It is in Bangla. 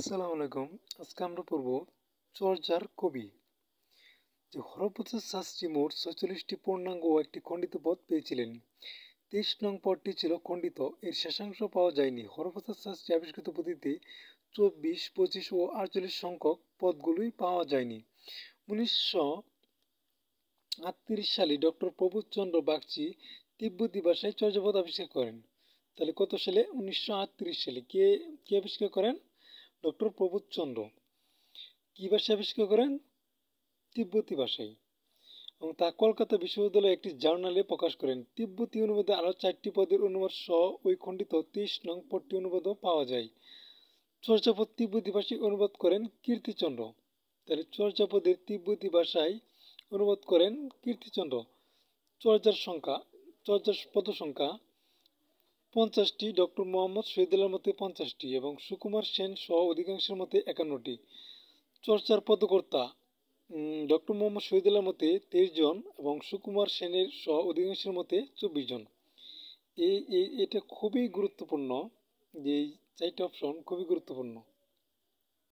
আসসালামু আলাইকুম। আজকে আমরা পড়ব চর্যার কবি। যে হরপ্রসাদ শাস্ত্রী মোট 46টি পূর্ণাঙ্গ ও একটি খণ্ডিত পদ পেয়েছিলেন। 23 নং পদটি ছিল খণ্ডিত, এর শেষাংশ পাওয়া যায়নি। হরপ্রসাদ শাস্ত্রী আবিষ্কৃত পুঁথিতে 24, 25 ও 48 সংখ্যক পদগুলোই পাওয়া যায়নি। 1938 সালে ডক্টর প্রবোধচন্দ্র বাগচি তিব্বতী ভাষায় চর্যাপদ আবিষ্কার করেন। তাহলে কত সালে? 1938 সালে। কে আবিষ্কার করেন? ডক্টর প্রবোধচন্দ্র। কি ভাষায় আবিষ্কার করেন? তিব্বতী ভাষায়। এবং তা কলকাতা বিশ্ববিদ্যালয়ে একটি জার্নালে প্রকাশ করেন। তিব্বতী অনুবাদে আরও 4টি পদের অনুবাদ সহ ওই খণ্ডিত 23 নং পদটি অনুবাদও পাওয়া যায়। চর্যাপদ তিব্বতী ভাষায় অনুবাদ করেন কীর্তিচন্দ্র। তাহলে চর্যাপদের তিব্বতী ভাষায় অনুবাদ করেন কীর্তিচন্দ্র। চর্যার পদ সংখ্যা 50টি, ডক্টর মোহাম্মদ শহীদুল্লাহর মতে 50টি এবং সুকুমার সেন সহ অধিকাংশের মতে 51টি। চর্যার পদকর্তা ডক্টর মোহাম্মদ শহীদুল্লাহর মতে 23 জন এবং সুকুমার সেনের সহ অধিকাংশের মতে 24 জন। এটা খুবই গুরুত্বপূর্ণ, যে এই 4টা অপশন খুবই গুরুত্বপূর্ণ।